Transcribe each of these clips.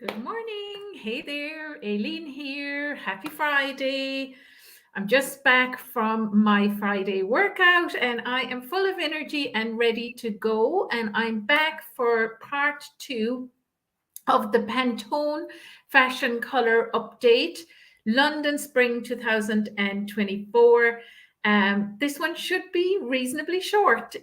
Good morning. Hey there, Aileen here. Happy Friday. I'm just back from my Friday workout and I am full of energy and ready to go. And I'm back for part two of the Pantone fashion color update, London Spring 2024. This one should be reasonably short.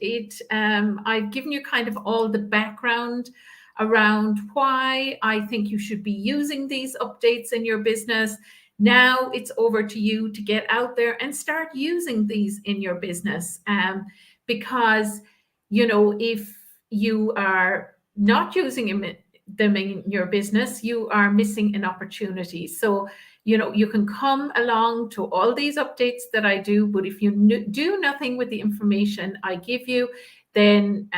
I've given you kind of all the background around why I think you should be using these updates in your business. Now it's over to you to get out there and start using these in your business. Because, if you are not using them in your business, you are missing an opportunity. So, you can come along to all these updates that I do, but if you do nothing with the information I give you, then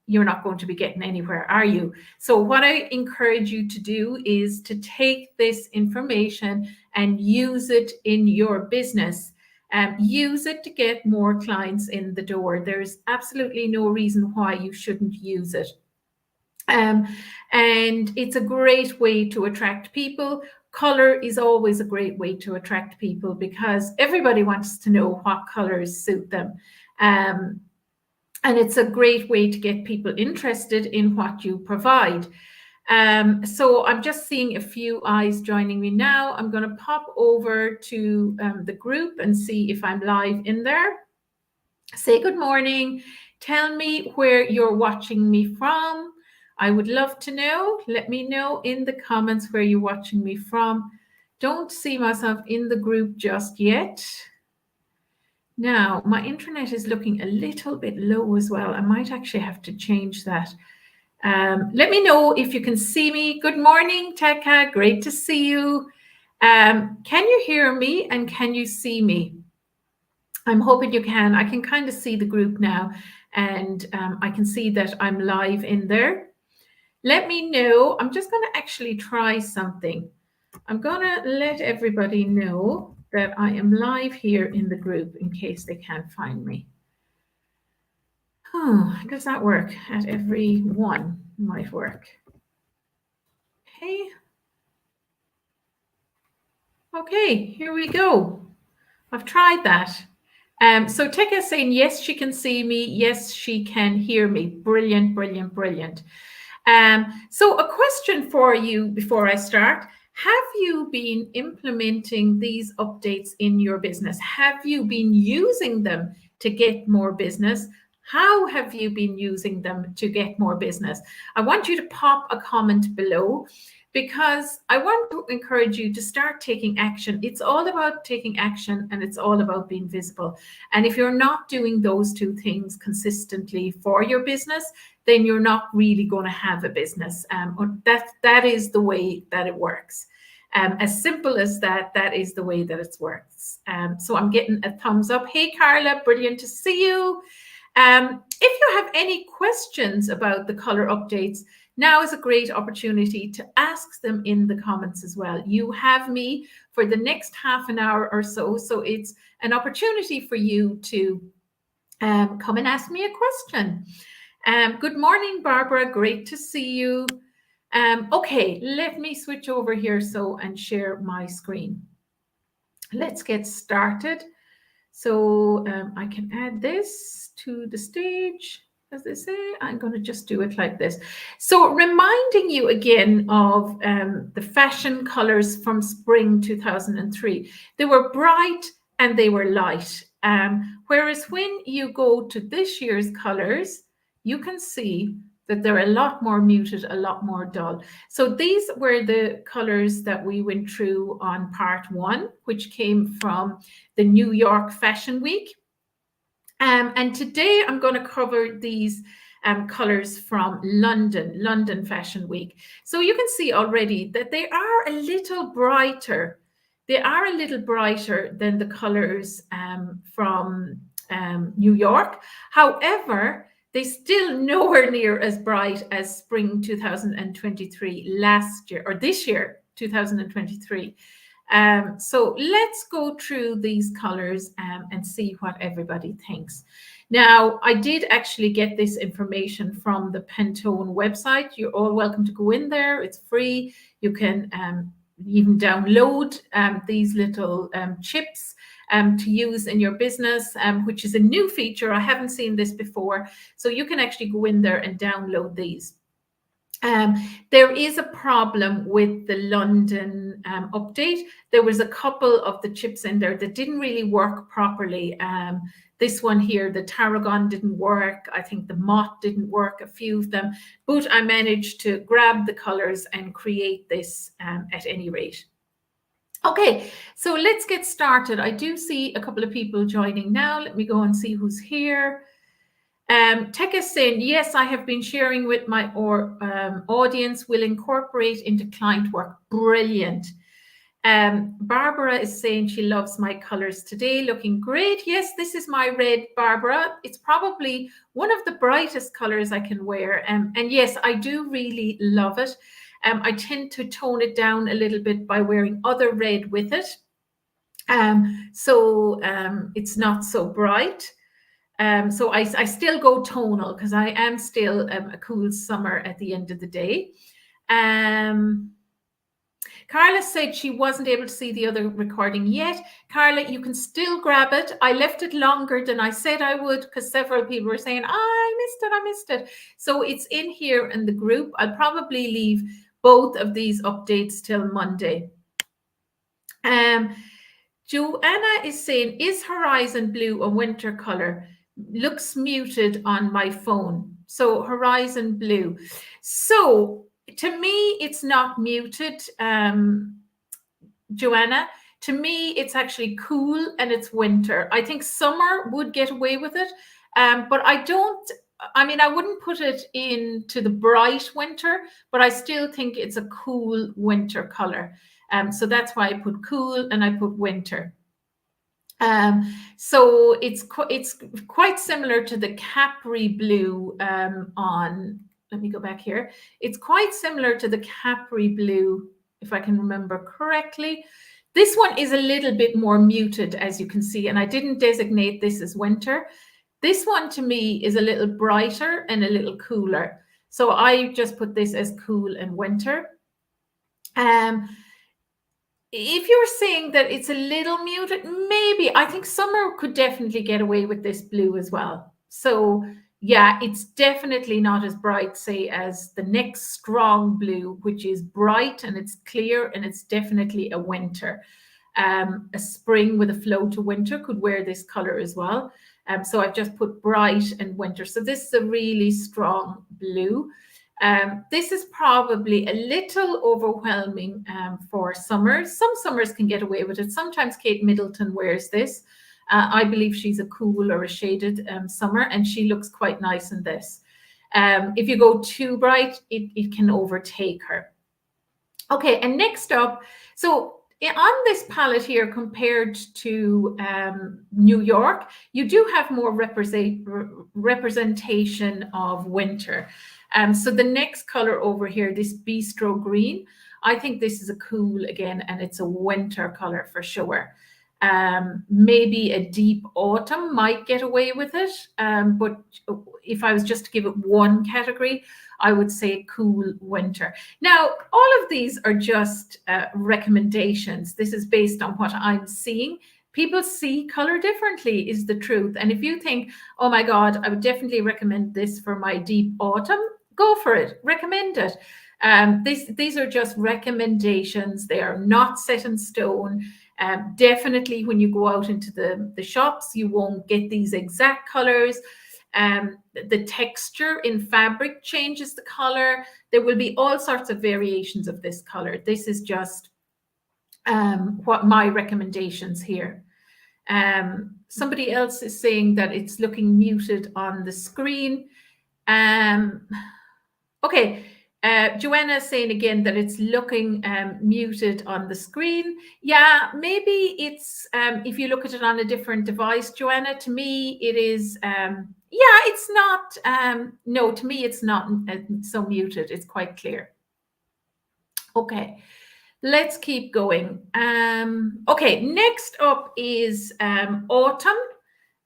you're not going to be getting anywhere, are you? So what I encourage you to do is to take this information and use it in your business. Use it to get more clients in the door. There's absolutely no reason why you shouldn't use it. Um, and it's a great way to attract people. Color is always a great way to attract people because everybody wants to know what colors suit them. And it's a great way to get people interested in what you provide. So I'm just seeing a few eyes joining me now. I'm going to pop over to the group and see if I'm live in there. Say good morning. Tell me where you're watching me from. I would love to know. Let me know in the comments where you're watching me from. Don't see myself in the group just yet. Now, my internet is looking a little bit low as well. I might actually have to change that. Let me know if you can see me. Good morning, Tekka. Great to see you. Can you hear me and can you see me? I'm hoping you can. I can kind of see the group now and I can see that I'm live in there. Let me know. I'm just going to actually try something. I'm going to let everybody know that I am live here in the group in case they can't find me. Does that work? At every one might work. Okay, here we go. I've tried that. So Tekka is saying, yes, she can see me. Yes, she can hear me. Brilliant, brilliant, brilliant. So a question for you before I start. Have you been implementing these updates in your business? Have you been using them to get more business? How have you been using them to get more business? I want you to pop a comment below because I want to encourage you to start taking action. It's all about taking action and it's all about being visible. And if you're not doing those two things consistently for your business, then you're not really going to have a business. That is the way that it works. As simple as that, that is the way that it works. So I'm getting a thumbs up. Hey, Carla, brilliant to see you. If you have any questions about the color updates, now is a great opportunity to ask them in the comments as well. You have me for the next half an hour or so. So it's an opportunity for you to come and ask me a question. Good morning, Barbara. Great to see you. Okay, let me switch over here and share my screen. Let's get started. So I can add this to the stage. As they say, I'm going to just do it like this. So reminding you again of the fashion colors from spring 2003. They were bright and they were light. Whereas when you go to this year's colors, you can see that they're a lot more muted, a lot more dull. So these were the colors that we went through on part one, which came from the New York Fashion Week. And today I'm going to cover these colors from London Fashion Week. So you can see already that they are a little brighter. They are a little brighter than the colors from New York. However, they still nowhere near as bright as spring 2023 last year, or this year, 2023. So let's go through these colors and see what everybody thinks. Now, I did actually get this information from the Pantone website. You're all welcome to go in there. It's free. You can even download these little chips to use in your business, which is a new feature. I haven't seen this before. So you can actually go in there and download these. There is a problem with the London update. There was a couple of the chips in there that didn't really work properly. This one here, the Tarragon, didn't work. I think the Mott didn't work, a few of them. But I managed to grab the colors and create this at any rate. Okay, so let's get started. I do see a couple of people joining now. Let me go and see who's here. Teka saying, yes, I have been sharing with my audience, will incorporate into client work. Brilliant. Barbara is saying she loves my colors today, looking great. Yes, this is my red, Barbara. It's probably one of the brightest colors I can wear. And yes, I do really love it. I tend to tone it down a little bit by wearing other red with it. So it's not so bright. So I still go tonal because I am still a cool summer at the end of the day. Carla said she wasn't able to see the other recording yet. Carla, you can still grab it. I left it longer than I said I would because several people were saying, I missed it. So it's in here in the group. I'll probably leave both of these updates till Monday. Joanna is saying, is Horizon Blue a winter color? Looks muted on my phone. So Horizon Blue. So to me, it's not muted, Joanna. To me, it's actually cool and it's winter. I think summer would get away with it, but I wouldn't put it into the bright winter, but I still think it's a cool winter color. So that's why I put cool and I put winter. So it's quite similar to the Capri Blue let me go back here. It's quite similar to the Capri Blue, if I can remember correctly. This one is a little bit more muted, as you can see, and I didn't designate this as winter. This one to me is a little brighter and a little cooler. So I just put this as cool and winter. If you're saying that it's a little muted, maybe. I think summer could definitely get away with this blue as well. So yeah, it's definitely not as bright, say, as the next strong blue, which is bright and it's clear and it's definitely a winter. A spring with a flow to winter could wear this color as well. So I've just put bright and winter. So this is a really strong blue. This is probably a little overwhelming for summers. Some summers can get away with it. Sometimes Kate Middleton wears this. I believe she's a cool or a shaded summer, and she looks quite nice in this. If you go too bright, it can overtake her. Okay, and next up, so on this palette here compared to New York, you do have more representation of winter. So the next color over here, this Bistro Green, I think this is a cool again, and it's a winter color for sure. Maybe a deep autumn might get away with it, but if I was just to give it one category, I would say cool winter. Now, all of these are just recommendations. This is based on what I'm seeing. People see color differently, is the truth. And if you think, oh my God, I would definitely recommend this for my deep autumn, go for it, recommend it. These are just recommendations. They are not set in stone. Definitely when you go out into the shops, you won't get these exact colors. The texture in fabric changes the color. There will be all sorts of variations of this color. This is just what my recommendations here. Somebody else is saying that it's looking muted on the screen. Okay. Joanna is saying again that it's looking muted on the screen. Yeah, maybe it's, if you look at it on a different device, Joanna, to me, it is, yeah, it's not, no, to me, it's not so muted. It's quite clear. Okay, let's keep going. Okay, next up is autumn.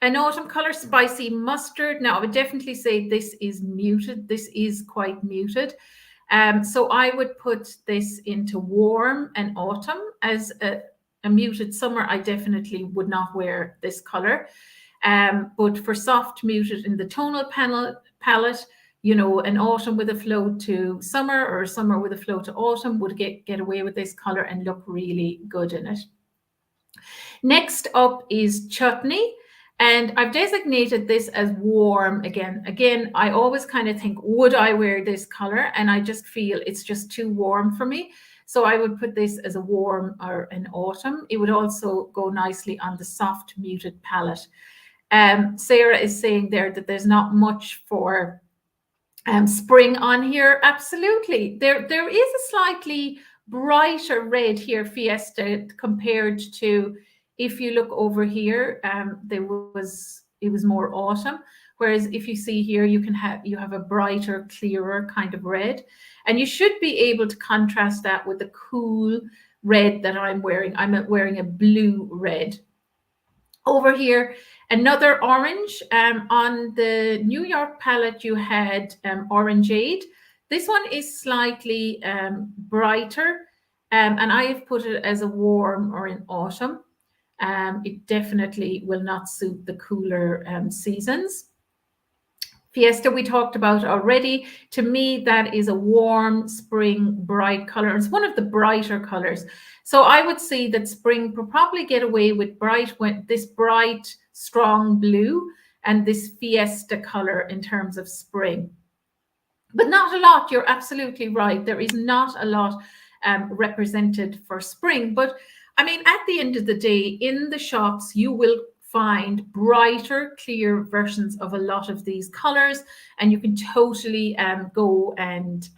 An autumn color, spicy mustard. Now, I would definitely say this is muted. This is quite muted. So I would put this into warm and autumn. As a muted summer, I definitely would not wear this color. But for soft muted in the tonal palette, you know, an autumn with a flow to summer or a summer with a flow to autumn would get away with this color and look really good in it. Next up is chutney. And I've designated this as warm again. Again, I always kind of think, would I wear this color? And I just feel it's just too warm for me. So I would put this as a warm or an autumn. It would also go nicely on the soft muted palette. Sarah is saying there that there's not much for spring on here. Absolutely. There is a slightly brighter red here, Fiesta, compared to, if you look over here, it was more autumn. Whereas if you see here, you have a brighter, clearer kind of red. And you should be able to contrast that with the cool red that I'm wearing. I'm wearing a blue red. Over here, another orange. On the New York palette, you had Orangeade. This one is slightly brighter, and I have put it as a warm or in autumn. It definitely will not suit the cooler seasons. Fiesta we talked about already. To me, that is a warm spring bright color. It's one of the brighter colors. So I would say that spring will probably get away with this bright, strong blue and this Fiesta color in terms of spring. But not a lot. You're absolutely right. There is not a lot represented for spring. But I mean, at the end of the day, in the shops, you will find brighter, clear versions of a lot of these colors, and you can totally go and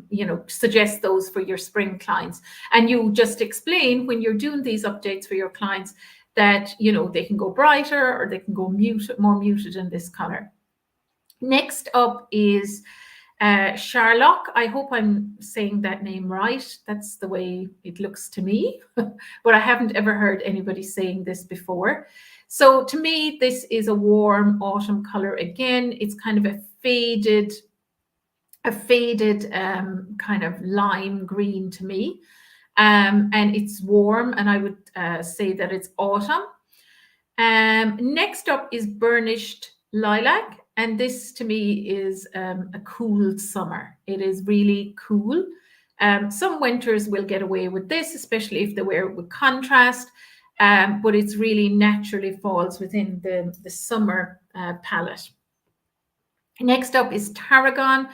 you know, suggest those for your spring clients. And you just explain when you're doing these updates for your clients that, you know, they can go brighter or they can go more muted in this color. Next up is Charlotte. I hope I'm saying that name right. That's the way it looks to me, but I haven't ever heard anybody saying this before. So to me, this is a warm autumn color. Again, it's kind of a faded kind of lime green to me. And it's warm, and I would say that it's autumn. Next up is burnished lilac. And this to me is a cool summer. It is really cool. Some winters will get away with this, especially if they wear it with contrast, but it's really naturally falls within the summer palette. Next up is tarragon.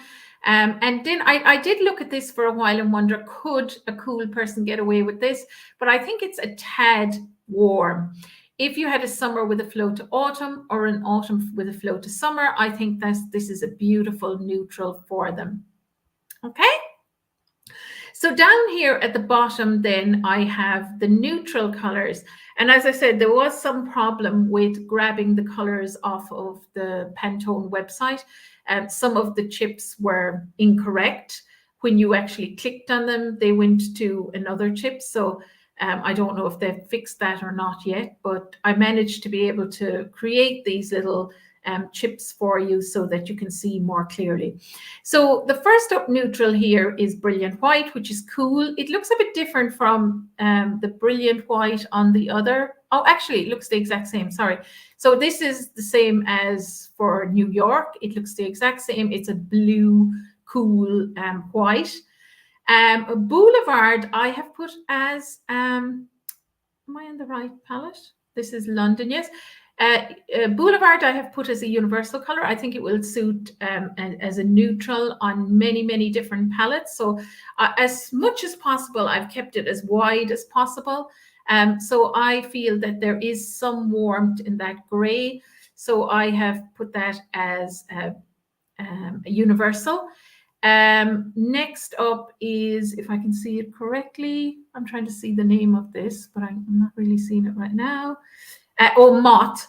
And then I did look at this for a while and wonder, could a cool person get away with this? But I think it's a tad warm. If you had a summer with a flow to autumn or an autumn with a flow to summer, I think this is a beautiful neutral for them. Okay. So down here at the bottom, then I have the neutral colors. And as I said, there was some problem with grabbing the colors off of the Pantone website. Some of the chips were incorrect. When you actually clicked on them, they went to another chip. So I don't know if they've fixed that or not yet, but I managed to be able to create these little chips for you so that you can see more clearly. So the first up neutral here is Brilliant White, which is cool. It looks a bit different from the Brilliant White on the other. Oh, actually, it looks the exact same. Sorry. So this is the same as for New York. It looks the exact same. It's a blue, cool white. Boulevard, I have put as, am I in the right palette? This is London, yes. Boulevard, I have put as a universal color. I think it will suit as a neutral on many, many different palettes. So as much as possible, I've kept it as wide as possible. So I feel that there is some warmth in that gray. So I have put that as a universal. Next up is, if I can see it correctly, I'm trying to see the name of this, but I'm not really seeing it right now. Moth.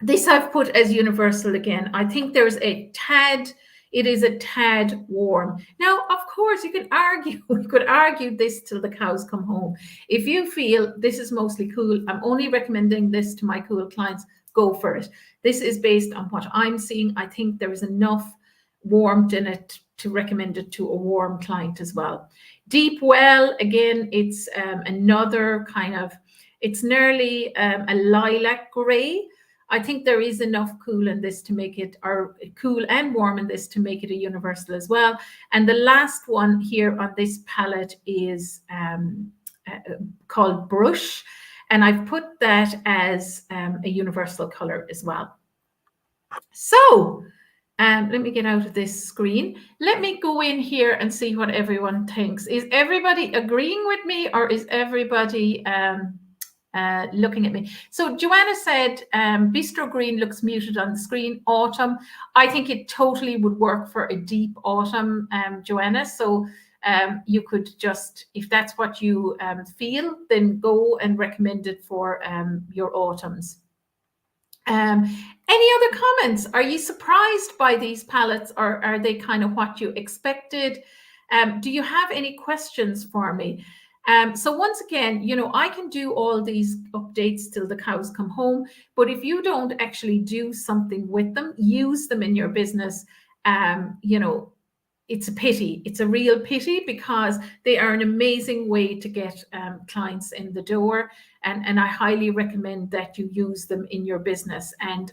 This I've put as universal again. I think there's a tad, It is a tad warm. Now, of course, you could argue this till the cows come home. If you feel this is mostly cool, I'm only recommending this to my cool clients, go for it. This is based on what I'm seeing. I think there is enough warmth in it to recommend it to a warm client as well. Deep well, again, it's another kind of, it's nearly a lilac gray. I think there is enough cool in this to make it, or cool and warm in this to make it a universal as well. And the last one here on this palette is called Brush. And I've put that as a universal color as well. So let me get out of this screen. Let me go in here and see what everyone thinks. Is everybody agreeing with me, or is everybody looking at me? So Joanna said Bistro Green looks muted on the screen. Autumn. I think it totally would work for a deep autumn, Joanna. So you could just, if that's what you feel, then go and recommend it for your autumns. Any other comments? Are you surprised by these palettes, or are they kind of what you expected? Do you have any questions for me? So once again, you know, I can do all these updates till the cows come home, but if you don't actually do something with them, use them in your business, you know, it's a pity. It's a real pity, because they are an amazing way to get clients in the door. And I highly recommend that you use them in your business. And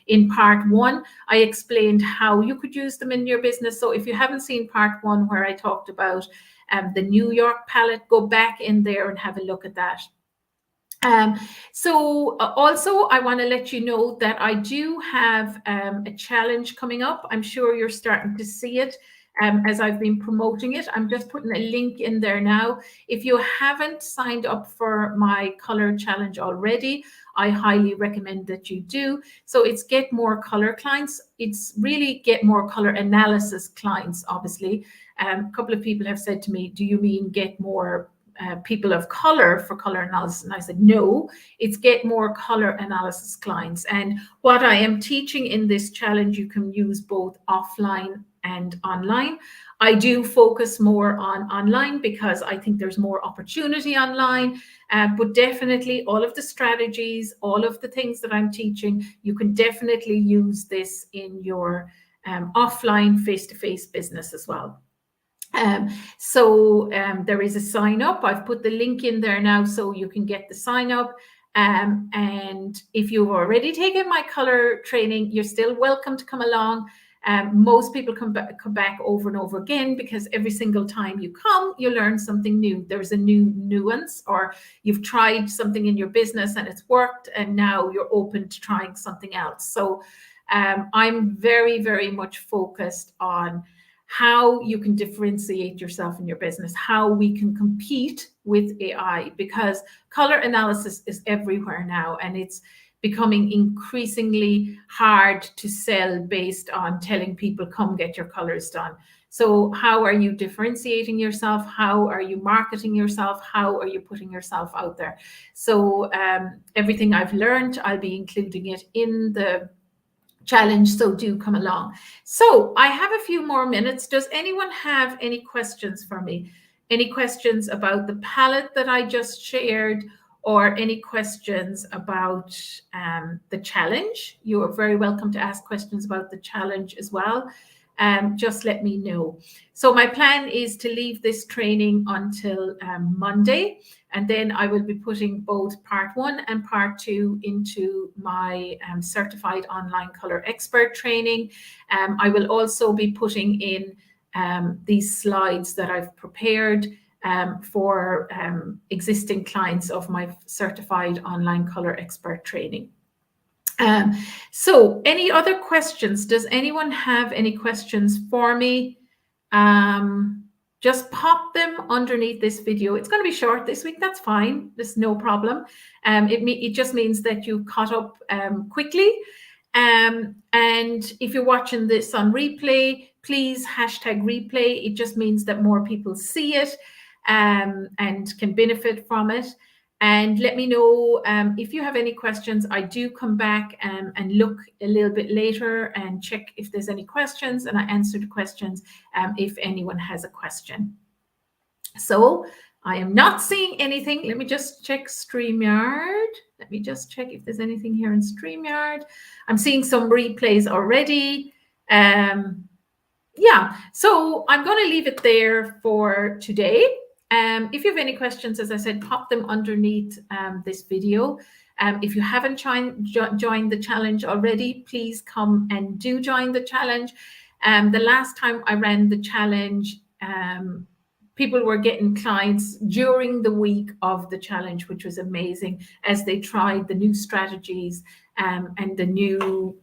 in part 1, I explained how you could use them in your business. So if you haven't seen part 1 where I talked about the New York palette, go back in there and have a look at that. Also, I want to let you know that I do have a challenge coming up. I'm sure you're starting to see it as I've been promoting it. I'm just putting a link in there now. If you haven't signed up for my color challenge already, I highly recommend that you do. So it's Get More Color clients. It's really Get More Color analysis clients, obviously. A couple of people have said to me, do you mean get more people of color for color analysis? And I said, no, it's Get More Color analysis clients. And what I am teaching in this challenge, you can use both offline and online. I do focus more on online because I think there's more opportunity online, but definitely all of the strategies, all of the things that I'm teaching, you can definitely use this in your offline face-to-face business as well. There is a sign up. I've put the link in there now so you can get the sign up. And if you've already taken my color training, you're still welcome to come along. Most people come back over and over again, because every single time you come, you learn something new. There's a new nuance, or you've tried something in your business and it's worked, and now you're open to trying something else. So I'm very, very much focused on how you can differentiate yourself in your business, how we can compete with AI, because color analysis is everywhere now, and it's becoming increasingly hard to sell based on telling people, come get your colors done. So how are you differentiating yourself? How are you marketing yourself? How are you putting yourself out there? So everything I've learned, I'll be including it in the challenge, so do come along. So I have a few more minutes. Does anyone have any questions for me? Any questions about the palette that I just shared, or any questions about the challenge? You are very welcome to ask questions about the challenge as well. Just let me know. So my plan is to leave this training until Monday, and then I will be putting both part 1 and part 2 into my certified online color expert training. I will also be putting in these slides that I've prepared for existing clients of my certified online color expert training. So any other questions? Does anyone have any questions for me? Just pop them underneath this video. It's going to be short this week. That's fine. There's no problem. It just means that you caught up quickly. And if you're watching this on replay, please hashtag replay. It just means that more people see it and can benefit from it. And let me know if you have any questions. I do come back and look a little bit later and check if there's any questions, and I answer the questions if anyone has a question. So I am not seeing anything. Let me just check StreamYard. Let me just check if there's anything here in StreamYard. I'm seeing some replays already. Yeah, so I'm going to leave it there for today. If you have any questions, as I said, pop them underneath this video. If you haven't joined the challenge already, please come and do join the challenge. The last time I ran the challenge, people were getting clients during the week of the challenge, which was amazing, as they tried the new strategies and the new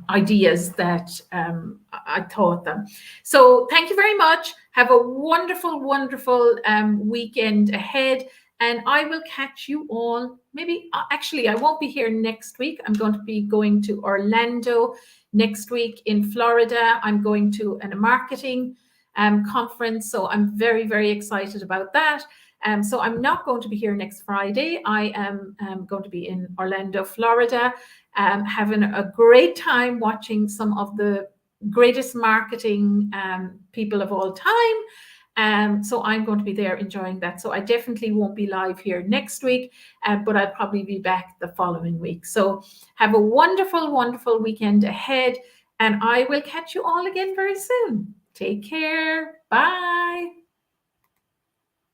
ideas that I taught them. So thank you very much. Have a wonderful, wonderful weekend ahead. And I will catch you all. Maybe, actually, I won't be here next week. I'm going to be going to Orlando next week in Florida. I'm going to a marketing conference. So I'm very, very excited about that. So I'm not going to be here next Friday. I am going to be in Orlando, Florida, having a great time watching some of the greatest marketing people of all time. So I'm going to be there enjoying that. So I definitely won't be live here next week, but I'll probably be back the following week. So have a wonderful, wonderful weekend ahead, and I will catch you all again very soon. Take care. Bye.